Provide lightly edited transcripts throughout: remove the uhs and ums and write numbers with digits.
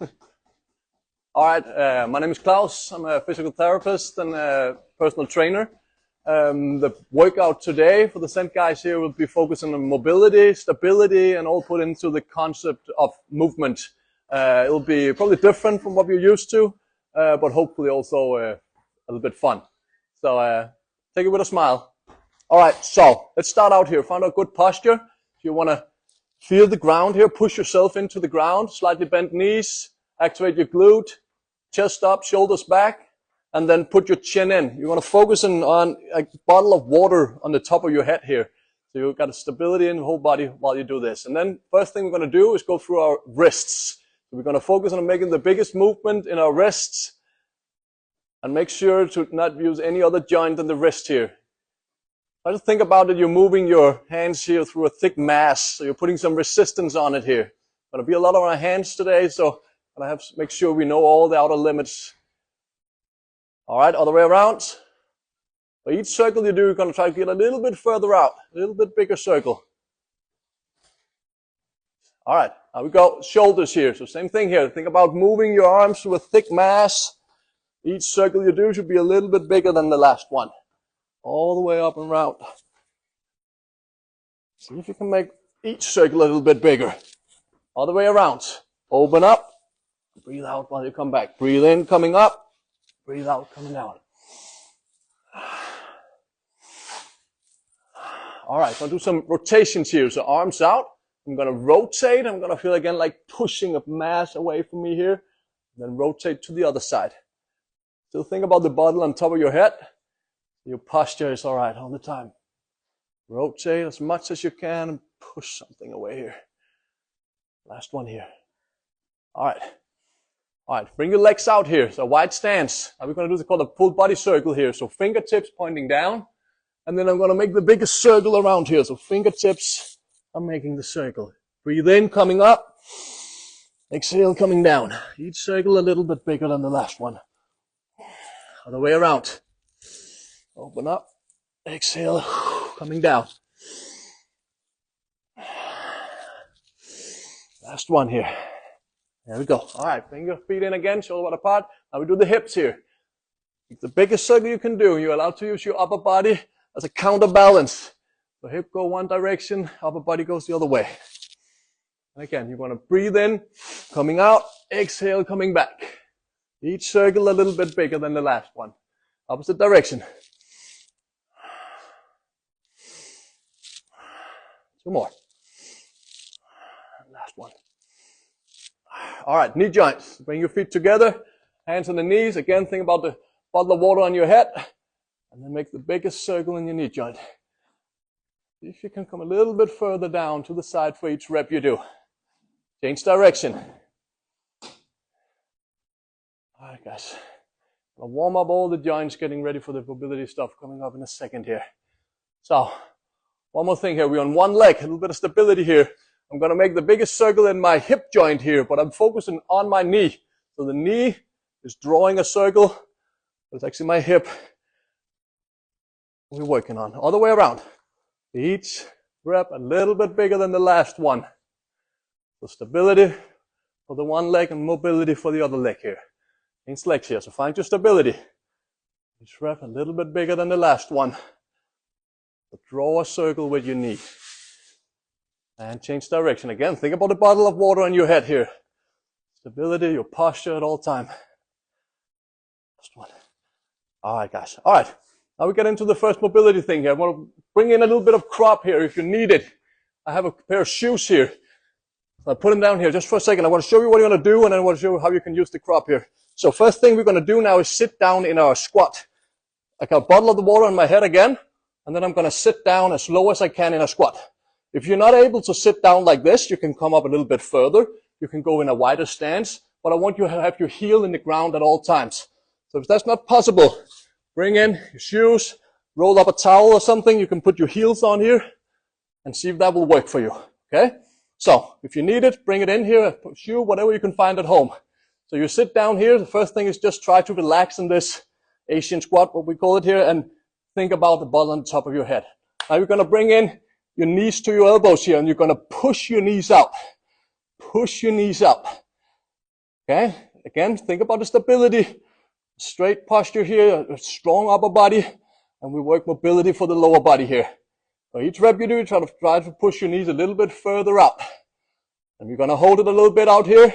All right, my name is Klaus. I'm a physical therapist and a personal trainer. The workout today for the Cent guys here will be focusing on mobility, stability, and all put into the concept of movement. It'll be probably different from what you're used to, but hopefully also a little bit fun. So take it with a smile. All right, so let's start out here. Find a good posture. If you want to feel the ground here, push yourself into the ground, slightly bend knees, activate your glute, chest up, shoulders back, and then put your chin in. You want to focus on a bottle of water on the top of your head here. So you've got a stability in the whole body while you do this. And then first thing we're going to do is go through our wrists. So we're going to focus on making the biggest movement in our wrists and make sure to not use any other joint than the wrist here. Try to think about it. You're moving your hands here through a thick mass. So you're putting some resistance on it here. Going to be a lot on our hands today, so I have to make sure we know all the outer limits. All right, other way around. For each circle you do, you're going to try to get a little bit further out, a little bit bigger circle. All right, now we go shoulders here. So same thing here. Think about moving your arms through a thick mass. Each circle you do should be a little bit bigger than the last one. All the way up and round. See if you can make each circle a little bit bigger. Other way around. Open up. Breathe out while you come back. Breathe in, coming up. Breathe out, coming down. All right, so I'll do some rotations here. So arms out. I'm going to rotate. I'm going to feel again like pushing a mass away from me here. Then rotate to the other side. Still think about the bottle on top of your head. Your posture is all right all the time. Rotate as much as you can and push something away here. Last one here. All right. All right, bring your legs out here. So wide stance. Now we're going to do what's called a full body circle here. So fingertips pointing down. And then I'm going to make the biggest circle around here. So fingertips are making the circle. Breathe in, coming up. Exhale, coming down. Each circle a little bit bigger than the last one. Other way around. Open up. Exhale, coming down. Last one here. There we go. All right, bring your feet in again, shoulder wide apart. Now we do the hips here. It's the biggest circle you can do. You're allowed to use your upper body as a counterbalance. So hip go one direction, upper body goes the other way. And again, you want to breathe in, coming out, exhale, coming back. Each circle a little bit bigger than the last one. Opposite direction. Two more. Last one. All right, knee joints. Bring your feet together, hands on the knees. Again, think about the bottle of water on your head. And then make the biggest circle in your knee joint. See if you can come a little bit further down to the side for each rep you do. Change direction. All right, guys. I'll warm up all the joints, getting ready for the mobility stuff coming up in a second here. So, one more thing here. We're on one leg, a little bit of stability here. I'm going to make the biggest circle in my hip joint here, but I'm focusing on my knee. So the knee is drawing a circle, but it's actually my hip we're working on. Other way around. Each rep a little bit bigger than the last one. So stability for the one leg and mobility for the other leg here. Change legs here, so find your stability. Each rep a little bit bigger than the last one. So draw a circle with your knee. And change direction. Again, think about the bottle of water on your head here. Stability, your posture at all time. Last one. All right, guys. All right. Now we get into the first mobility thing here. I want to bring in a little bit of crop here if you need it. I have a pair of shoes here. So I put them down here just for a second. I want to show you what you're going to do, and then I want to show you how you can use the crop here. So first thing we're going to do now is sit down in our squat. I got a bottle of the water on my head again, and then I'm going to sit down as low as I can in a squat. If you're not able to sit down like this, you can come up a little bit further. You can go in a wider stance, but I want you to have your heel in the ground at all times. So if that's not possible, bring in your shoes, roll up a towel or something. You can put your heels on here and see if that will work for you. Okay? So if you need it, bring it in here, a shoe, whatever you can find at home. So you sit down here. The first thing is just try to relax in this Asian squat, what we call it here, and think about the ball on the top of your head. Now you're going to bring in your knees to your elbows here, and you're going to push your knees out. Push your knees up. Okay, again, think about the stability. Straight posture here, a strong upper body, and we work mobility for the lower body here. So each rep you do, try to push your knees a little bit further out. And we're going to hold it a little bit out here.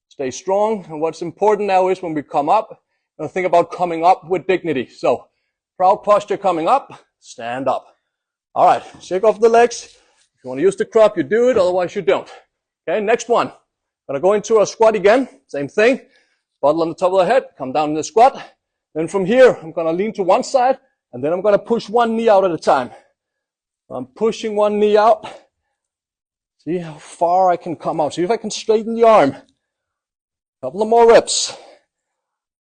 Stay strong. And what's important now is when we come up, think about coming up with dignity. So proud posture coming up, stand up. All right, shake off the legs. If you want to use the crop, you do it. Otherwise, you don't. Okay, next one. Going to go into a squat again. Same thing. Bottle on the top of the head. Come down in the squat. Then from here, I'm going to lean to one side. And then I'm going to push one knee out at a time. I'm pushing one knee out. See how far I can come out. See if I can straighten the arm. Couple of more reps.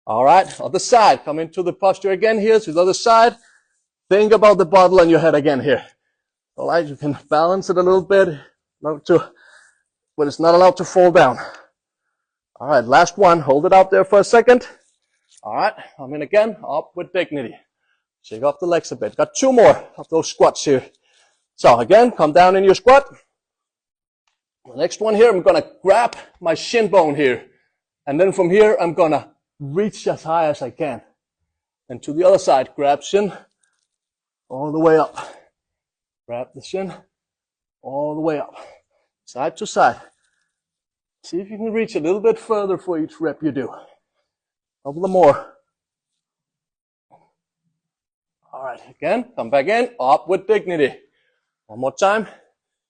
All right, other side. Come into the posture again here to the other side. Think about the bottle on your head again here. All right, you can balance it a little bit, but it's not allowed to fall down. All right, last one. Hold it out there for a second. All right, I'm in again. Up with dignity. Shake off the legs a bit. Got two more of those squats here. So again, come down in your squat. The next one here, I'm going to grab my shin bone here. And then from here, I'm going to reach as high as I can. And to the other side, grab shin all the way up. Grab the shin all the way up. Side to side. See if you can reach a little bit further for each rep you do. Couple of more. All right, again, come back in, up with dignity. One more time.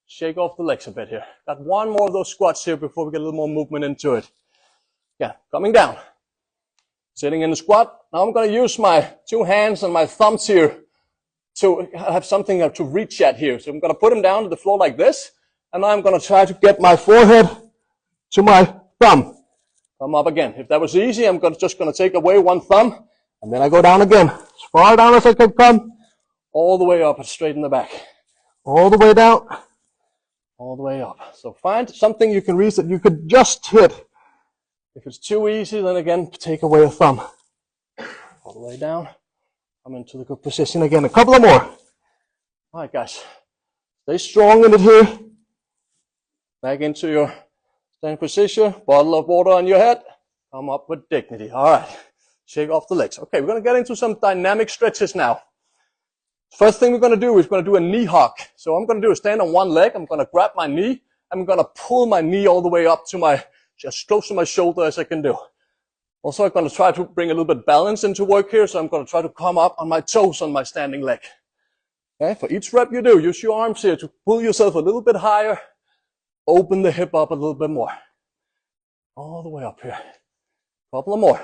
Shake off the legs a bit here. Got one more of those squats here before we get a little more movement into it. Yeah, coming down. Sitting in the squat. Now I'm going to use my two hands and my thumbs here to have something to reach at here. So I'm going to put them down to the floor like this. And now I'm going to try to get my forehead to my thumb. Thumb up again. If that was easy, I'm just going to take away one thumb. And then I go down again. As far down as I can come. All the way up and straighten the back. All the way down. All the way up. So find something you can reach that you could just hit. If it's too easy, then again, take away a thumb. All the way down. Come into the good position again. A couple of more. All right, guys. Stay strong in it here. Back into your standing position. Bottle of water on your head. Come up with dignity. All right. Shake off the legs. Okay, we're going to get into some dynamic stretches now. First thing we're going to do is we're going to do a knee hug. So what I'm going to do is stand on one leg. I'm going to grab my knee. I'm going to pull my knee all the way up to just close to my shoulder as I can do. Also, I'm going to try to bring a little bit balance into work here. So I'm going to try to come up on my toes on my standing leg. Okay, for each rep you do, use your arms here to pull yourself a little bit higher. Open the hip up a little bit more. All the way up here. Couple of more.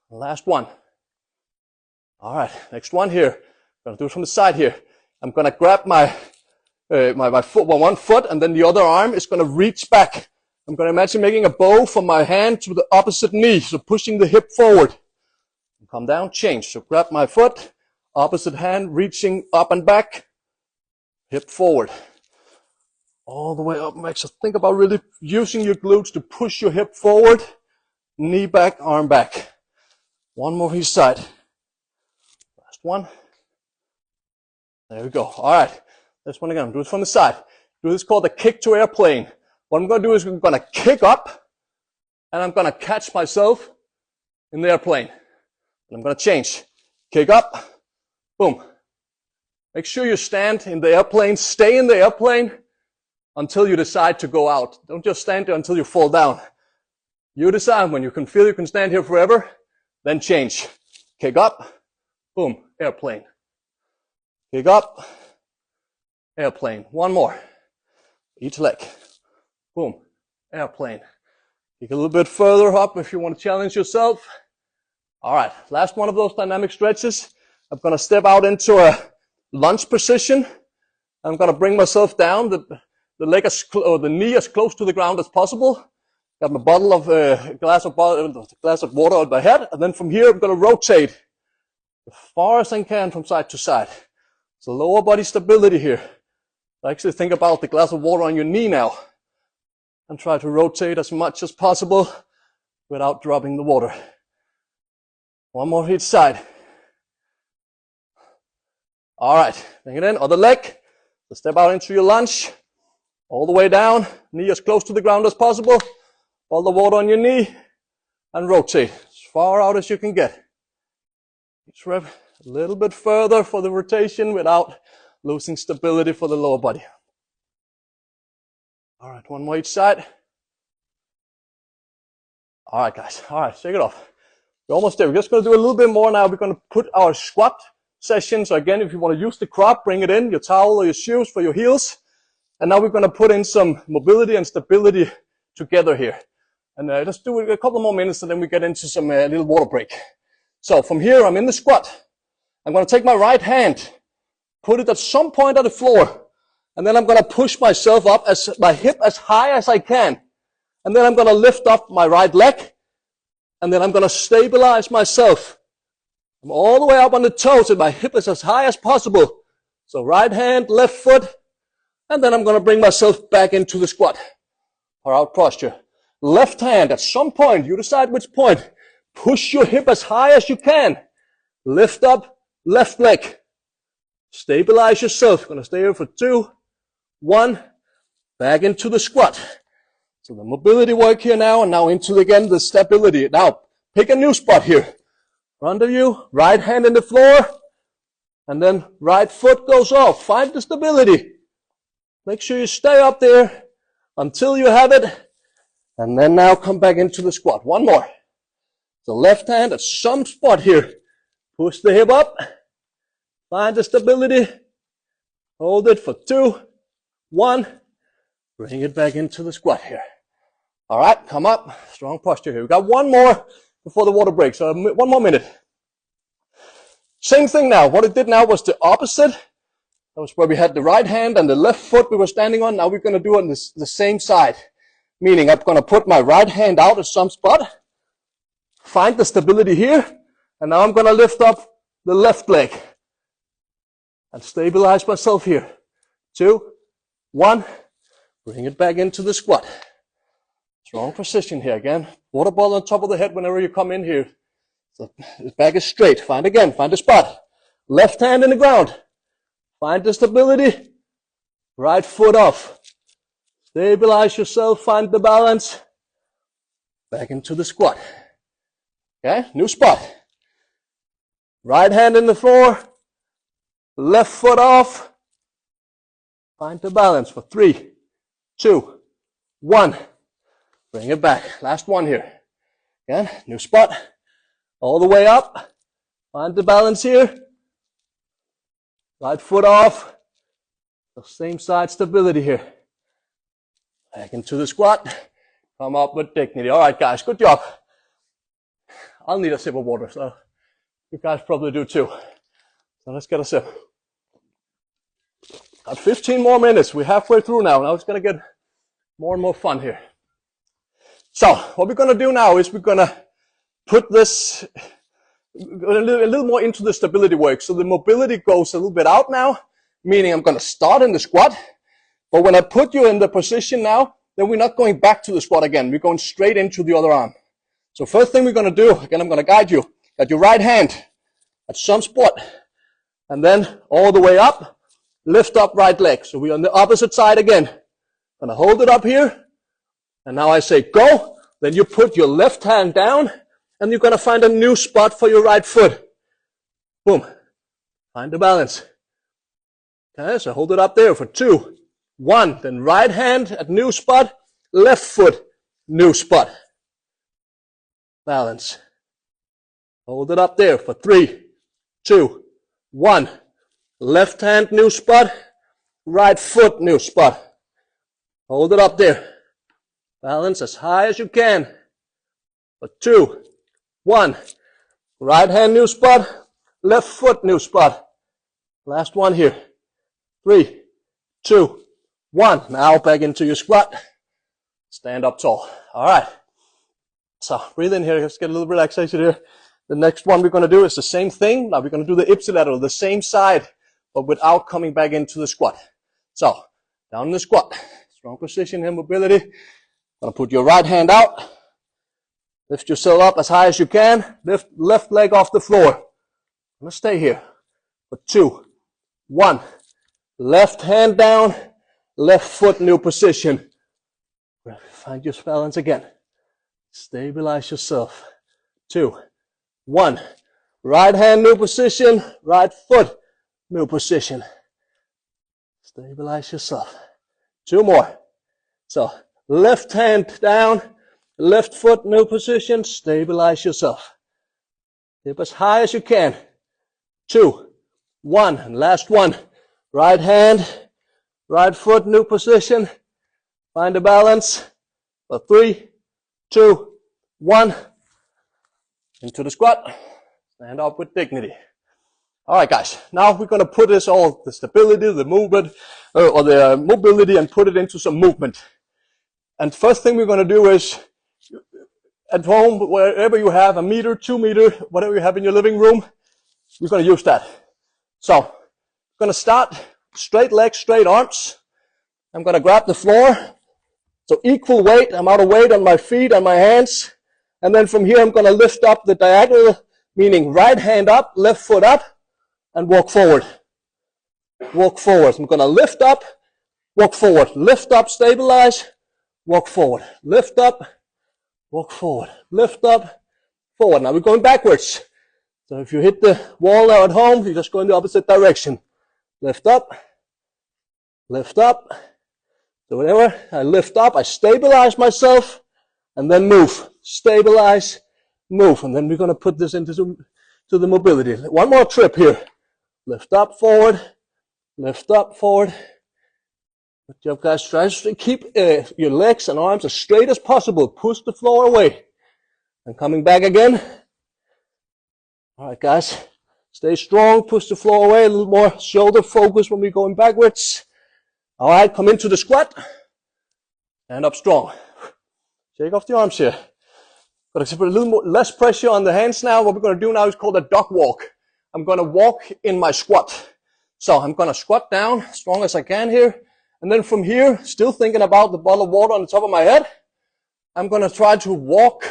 Last one. All right, next one here. I'm going to do it from the side here. I'm going to grab my foot, one foot, and then the other arm is going to reach back. I'm going to imagine making a bow from my hand to the opposite knee, so pushing the hip forward. Come down, change. So grab my foot, opposite hand, reaching up and back, hip forward. All the way up. So think about really using your glutes to push your hip forward, knee back, arm back. One more each side. Last one. There we go. All right. This one again. Do it from the side. Do this called the kick to airplane. What I'm going to do is I'm going to kick up and I'm going to catch myself in the airplane. And I'm going to change. Kick up. Boom. Make sure you stand in the airplane. Stay in the airplane until you decide to go out. Don't just stand there until you fall down. You decide when you can feel you can stand here forever, then change. Kick up. Boom. Airplane. Kick up. Airplane. One more. Each leg. Boom. Airplane. Kick a little bit further up if you want to challenge yourself. All right. Last one of those dynamic stretches. I'm going to step out into a lunge position. I'm going to bring myself down. The knee as close to the ground as possible. Got my bottle of glass of water on my head, and then from here I'm going to rotate as far as I can from side to side. So lower body stability here. Actually think about the glass of water on your knee now, and try to rotate as much as possible without dropping the water. One more each side. All right, bring it in. Other leg. So step out into your lunge. All the way down. Knee as close to the ground as possible. Hold the water on your knee and rotate as far out as you can get. Each rep a little bit further for the rotation without losing stability for the lower body. All right, one more each side. All right, guys. All right, shake it off. We're almost there. We're just going to do a little bit more now. We're going to put our squat session. So again, if you want to use the crop, bring it in, your towel or your shoes for your heels. And now we're going to put in some mobility and stability together here. And just do it a couple more minutes and then we get into some little water break. So from here, I'm in the squat. I'm going to take my right hand, put it at some point on the floor. And then I'm going to push myself up, my hip as high as I can. And then I'm going to lift up my right leg. And then I'm going to stabilize myself. I'm all the way up on the toes and my hip is as high as possible. So right hand, left foot. And then I'm going to bring myself back into the squat or out posture. Left hand, at some point, you decide which point. Push your hip as high as you can. Lift up, left leg. Stabilize yourself. Going to stay here for 2, 1. Back into the squat. So the mobility work here now, and now into again the stability. Now, pick a new spot here. Front of you, right hand in the floor. And then right foot goes off. Find the stability. Make sure you stay up there until you have it. And then now come back into the squat. One more. The left hand at some spot here. Push the hip up. Find the stability. Hold it for 2, 1. Bring it back into the squat here. All right, come up. Strong posture here. We've got one more before the water break. So 1 more minute. Same thing now. What it did now was the opposite. That was where we had the right hand and the left foot we were standing on. Now we're going to do it on the same side. Meaning I'm going to put my right hand out at some spot. Find the stability here. And now I'm going to lift up the left leg. And stabilize myself here. 2, 1. Bring it back into the squat. Strong position here again. Water bottle on top of the head whenever you come in here. So the back is straight. Find the spot. Left hand in the ground. Find the stability. Right foot off. Stabilize yourself. Find the balance. Back into the squat. Okay, new spot. Right hand in the floor. Left foot off. Find the balance for 3, 2, 1. Bring it back. Last one here. Again, new spot. All the way up. Find the balance here. Right foot off. The same side stability here. Back into the squat. Come up with dignity. All right, guys. Good job. I'll need a sip of water, so you guys probably do too. So let's get a sip. Got 15 more minutes. We're halfway through now. Now it's going to get more and more fun here. So what we're going to do now is we're going to put this a little more into the stability work. So the mobility goes a little bit out now, meaning I'm going to start in the squat. But when I put you in the position now, then we're not going back to the squat again. We're going straight into the other arm. So first thing we're going to do, again, I'm going to guide you. Got your right hand at some spot. And then all the way up, lift up right leg. So we're on the opposite side again. Going to hold it up here. And now I say go. Then you put your left hand down. And you're going to find a new spot for your right foot. Boom. Find the balance. Okay, so hold it up there for 2, 1. Then right hand at new spot. Left foot, new spot. Balance. Hold it up there for 3, 2, 1. Left hand, new spot. Right foot, new spot. Hold it up there. Balance as high as you can. For 2, 1. Right hand, new spot. Left foot, new spot. Last one here. 3, 2, 1. Now back into your squat. Stand up tall. All right. So breathe in here. Let's get a little relaxation here. The next one we're going to do is the same thing. Now we're going to do the ipsilateral, the same side, but without coming back into the squat. So down in the squat. Strong position here, mobility. Going to put your right hand out. Lift yourself up as high as you can. Lift left leg off the floor. I'm going to stay here for 2, 1. Left hand down. Left foot, new position. Find your balance again. Stabilize yourself. 2, 1. Right hand, new position. Right foot, new position. Stabilize yourself. 2 more. So, left hand down, left foot, new position. Stabilize yourself. Hip as high as you can. 2, 1. And last one. Right hand, right foot, new position. Find the balance. For 3, 2, 1. Into the squat. Stand up with dignity. All right, guys. Now we're going to put this all, the stability, the movement, or the mobility, and put it into some movement. And first thing we're going to do is, at home, wherever you have a meter, 2 meter, whatever you have in your living room, we're going to use that. So, I'm going to start straight legs, straight arms. I'm going to grab the floor. So equal weight, amount of weight on my feet, on my hands. And then from here, I'm going to lift up the diagonal, meaning right hand up, left foot up, and walk forward. Walk forward. I'm going to lift up, walk forward. Lift up, stabilize, walk forward. Lift up, walk forward. Lift up, forward. Now we're going backwards. So if you hit the wall now at home, you just go in the opposite direction. Lift up, lift up. So whenever I lift up, I stabilize myself, and then move. Stabilize, move. And then we're going to put this into the mobility. One more trip here. Lift up, forward. Lift up, forward. Good job, guys. Try to keep your legs and arms as straight as possible. Push the floor away. And coming back again. All right, guys. Stay strong. Push the floor away. A little more shoulder focus when we're going backwards. All right, come into the squat. Stand up strong. Shake off the arms here. Got to put a little more, less pressure on the hands now. What we're going to do now is called a dog walk. I'm going to walk in my squat. So I'm going to squat down as strong as I can here. And then from here, still thinking about the bottle of water on the top of my head, I'm going to try to walk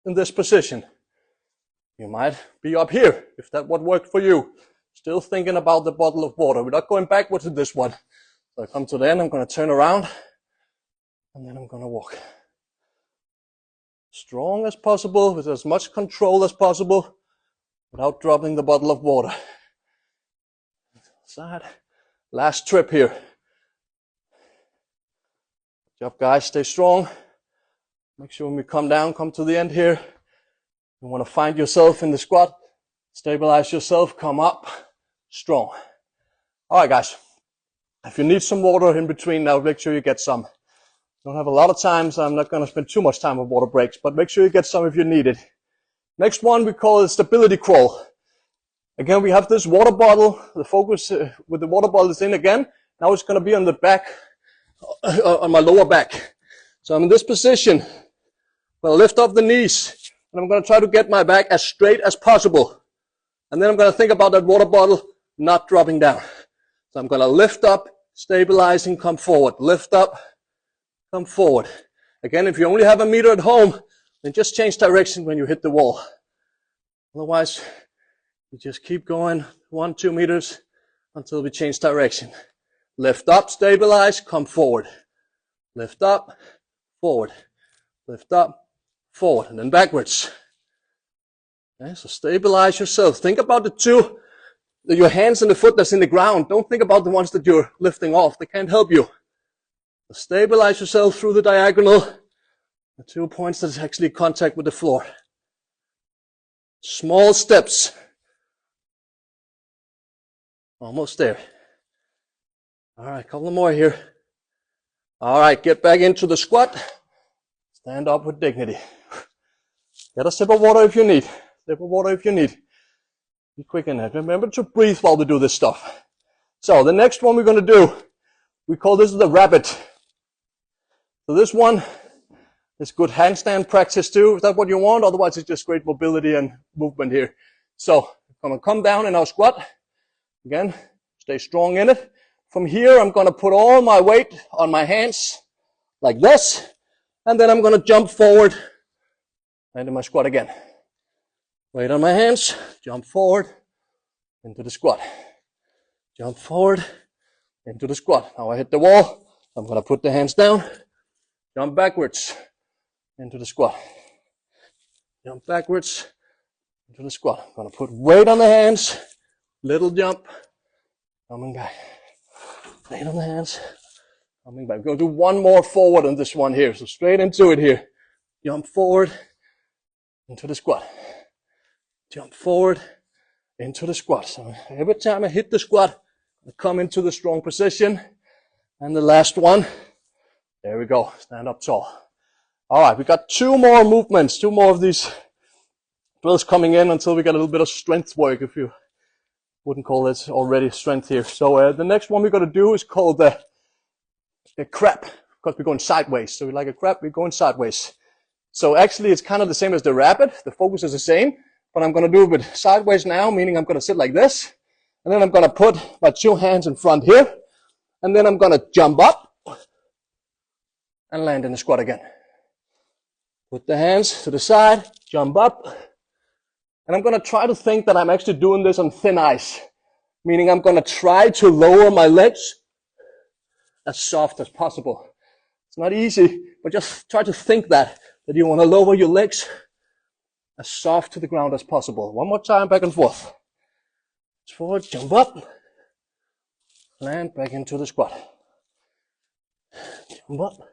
in this position. You might be up here, if that would work for you. Still thinking about the bottle of water. We're not going backwards in this one. So I come to the end, I'm going to turn around, and then I'm going to walk. Strong as possible, with as much control as possible, without dropping the bottle of water. Side. Last trip here. Good job, guys. Stay strong. Make sure when we come down, come to the end here. You want to find yourself in the squat. Stabilize yourself. Come up. Strong. All right, guys. If you need some water in between now, make sure you get some. Don't have a lot of time, so I'm not going to spend too much time with water breaks, but make sure you get some if you need it. Next one we call it stability crawl. Again, we have this water bottle. The focus with the water bottle is in again. Now it's going to be on the back, on my lower back. So I'm in this position. I'm going to lift up the knees, and I'm going to try to get my back as straight as possible. And then I'm going to think about that water bottle not dropping down. So I'm going to lift up, stabilizing, come forward. Lift up, come forward. Again, if you only have a meter at home, then just change direction when you hit the wall. Otherwise, you just keep going 1, 2 meters until we change direction. Lift up, stabilize, come forward. Lift up, forward. Lift up, forward, and then backwards. Okay, so stabilize yourself. Think about your hands and the foot that's in the ground. Don't think about the ones that you're lifting off. They can't help you. So stabilize yourself through the diagonal. The 2 points that's actually contact with the floor. Small steps. Almost there. All right, a couple more here. All right, get back into the squat. Stand up with dignity. Get a sip of water if you need. Sip of water if you need. Be quick in that. Remember to breathe while we do this stuff. So the next one we're going to do, we call this the rabbit. So this one is good handstand practice too. Is that what you want? Otherwise it's just great mobility and movement here. So I'm going to come down in our squat. Again, stay strong in it. From here, I'm going to put all my weight on my hands like this. And then I'm going to jump forward into my squat again. Weight on my hands, jump forward into the squat. Jump forward into the squat. Now I hit the wall. I'm going to put the hands down, jump backwards, into the squat. Jump backwards, into the squat. I'm gonna put weight on the hands, little jump, coming back. Weight on the hands, coming back. We're gonna do one more forward on this one here. So straight into it here. Jump forward, into the squat. Jump forward, into the squat. So every time I hit the squat, I come into the strong position. And the last one, there we go, stand up tall. All right, we got 2 more movements, 2 more of these drills coming in until we get a little bit of strength work, if you wouldn't call it already strength here. So the next one we're going to do is called the crab, because we're going sideways. So we like a crab, we're going sideways. So actually it's kind of the same as the rapid, the focus is the same, but I'm going to do it with sideways now, meaning I'm going to sit like this, and then I'm going to put my 2 hands in front here, and then I'm going to jump up and land in the squat again. Put the hands to the side, jump up, and I'm going to try to think that I'm actually doing this on thin ice, meaning I'm going to try to lower my legs as soft as possible. It's not easy, but just try to think that you want to lower your legs as soft to the ground as possible. One more time, back and forth. Forward, jump up, land back into the squat. Jump up,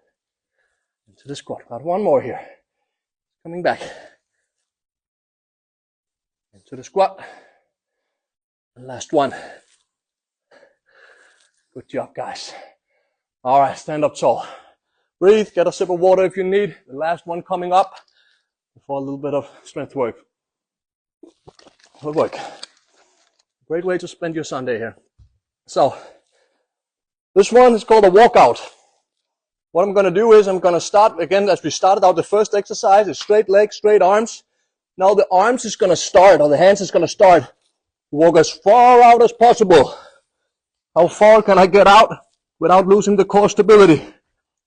into the squat. Got one more here. Coming back. Into the squat. And last one. Good job, guys. All right, stand up tall. Breathe, get a sip of water if you need. The last one coming up before a little bit of strength work. Good work. Great way to spend your Sunday here. So, this one is called a walkout. What I'm going to do is I'm going to start, again, as we started out the first exercise, is straight legs, straight arms. Now the arms is going to start, or the hands is going to start. Walk as far out as possible. How far can I get out without losing the core stability?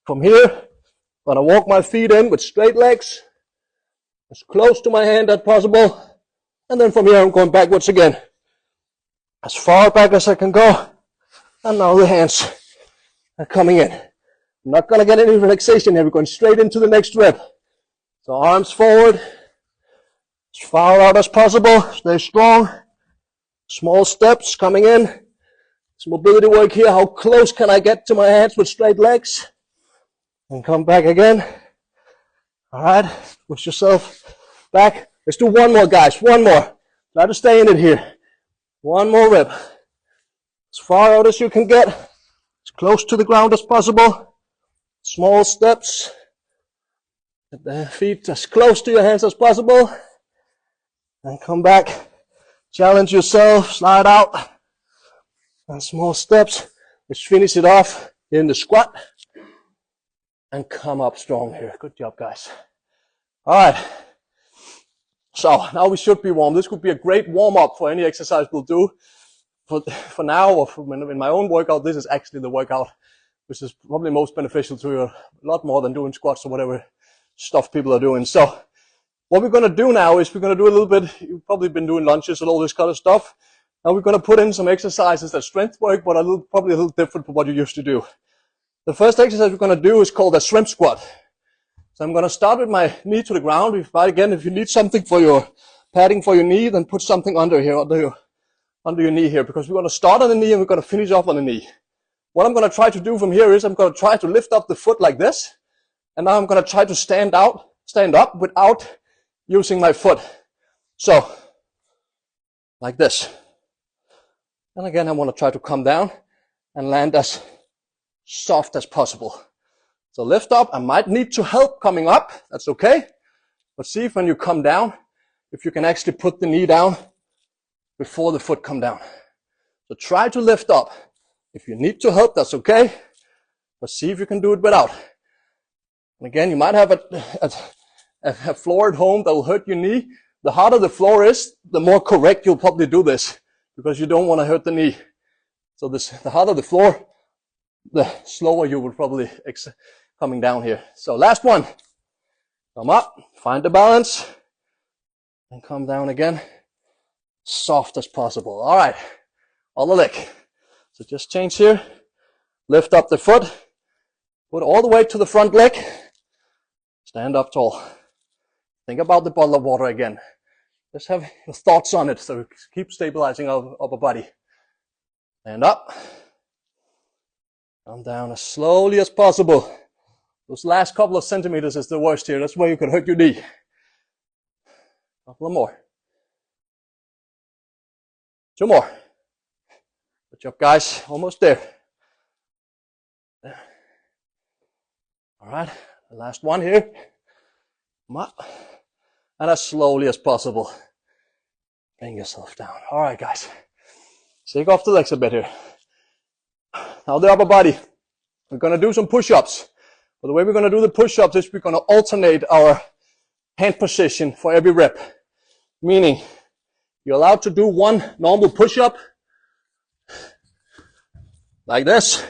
From here, I'm going to walk my feet in with straight legs, as close to my hand as possible. And then from here, I'm going backwards again. As far back as I can go. And now the hands are coming in. I'm not going to get any relaxation here. We're going straight into the next rep. So arms forward. As far out as possible. Stay strong. Small steps coming in. Some mobility work here. How close can I get to my hands with straight legs? And come back again. All right. Push yourself back. Let's do one more, guys. One more. Try to stay in it here. One more rep. As far out as you can get. As close to the ground as possible. Small steps. Get the feet as close to your hands as possible. And come back. Challenge yourself. Slide out. And small steps. Let's finish it off in the squat. And come up strong here. Good job, guys. Alright. So, now we should be warm. This could be a great warm-up for any exercise we'll do. For now, or in my own workout, this is actually the workout which is probably most beneficial to you, a lot more than doing squats or whatever stuff people are doing. So, what we're going to do now is we're going to do a little bit, you've probably been doing lunges and all this kind of stuff. Now we're going to put in some exercises that strength work, but probably a little different from what you used to do. The first exercise we're going to do is called a shrimp squat. So I'm going to start with my knee to the ground. Again, if you need something for your padding for your knee, then put something under here, under your knee here, because we're going to start on the knee and we're going to finish off on the knee. What I'm going to try to do from here is I'm going to try to lift up the foot like this, and now I'm going to try to stand up without using my foot. So, like this. And again, I want to try to come down and land as soft as possible. So lift up. I might need to help coming up. That's okay. But see if when you come down, if you can actually put the knee down before the foot come down. So try to lift up. If you need to help, that's okay. But see if you can do it without. And again, you might have a floor at home that will hurt your knee. The harder the floor is, the more correct you'll probably do this, because you don't want to hurt the knee. So the harder the floor, the slower you will probably coming down here. So last one. Come up, find the balance, and come down again. Soft as possible. All right. Other leg. So just change here. Lift up the foot. Put all the way to the front leg. Stand up tall. Think about the bottle of water again. Just have your thoughts on it, so keep stabilizing our upper body. Stand up. Come down as slowly as possible. Those last couple of centimeters is the worst here. That's where you could hurt your knee. Couple more. 2 more. Good job, guys. Almost there. All right. The last one here. Come up. And as slowly as possible. Bring yourself down. All right, guys. Shake off the legs a bit here. Now the upper body. We're going to do some push-ups. But the way we're going to do the push-ups is we're going to alternate our hand position for every rep. Meaning, you're allowed to do one normal push-up. Like this.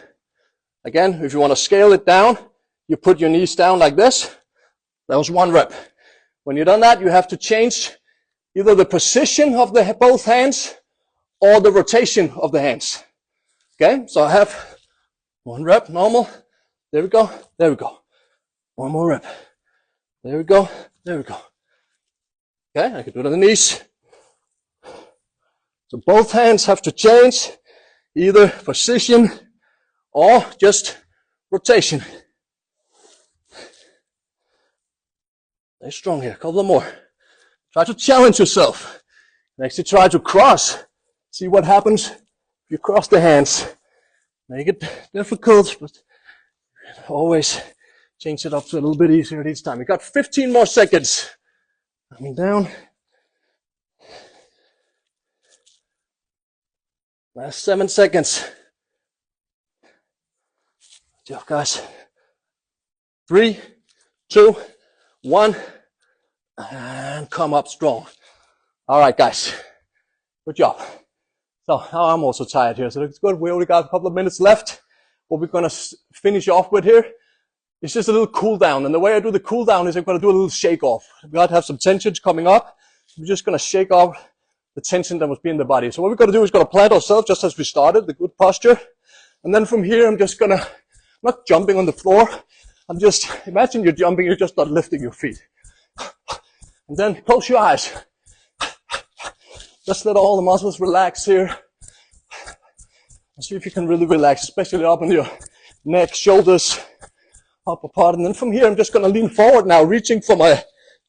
Again, if you want to scale it down, you put your knees down like this. That was 1 rep. When you've done that, you have to change either the position of both hands or the rotation of the hands. Okay, so I have 1 rep, normal. There we go, there we go. 1 more rep. There we go, there we go. Okay, I can do it on the knees. So both hands have to change, either position or just rotation. Stay strong here, a couple more. Try to challenge yourself. Next you try to cross. See what happens if you cross the hands. Make it difficult, but always change it up to a little bit easier each time. You got 15 more seconds. Coming down. Last 7 seconds. Good job, guys. 3, 2, 1, and come up strong. All right, guys. Good job. So now I'm also tired here, so it's good. We only got a couple of minutes left. What we're going to finish off with here is just a little cool down. And the way I do the cool down is I'm going to do a little shake off. We've got to have some tensions coming up. We're just going to shake off the tension that must be in the body. So what we're going to do is going to plant ourselves just as we started, the good posture. And then from here, I'm just going to, not jumping on the floor. I'm just, imagine you're jumping, you're just not lifting your feet. And then close your eyes. Just let all the muscles relax here. And see if you can really relax, especially up in your neck, shoulders, upper part. And then from here, I'm just going to lean forward now, reaching for my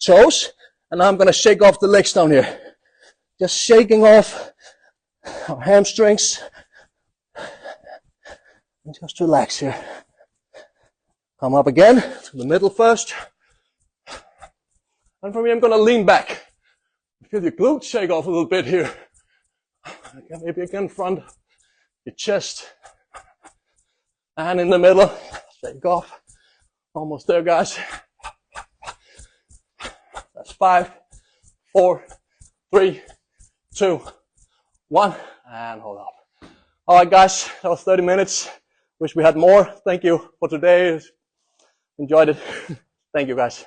toes. And I'm going to shake off the legs down here. Just shaking off our hamstrings. And just relax here. Come up again to the middle first. And from here, I'm going to lean back. Feel your glutes shake off a little bit here. Maybe again, front, your chest. And in the middle, shake off. Almost there, guys. That's 5, 4, 3, 2, 1. And hold up. All right, guys, that was 30 minutes. Wish we had more. Thank you for today. Enjoyed it. Thank you, guys.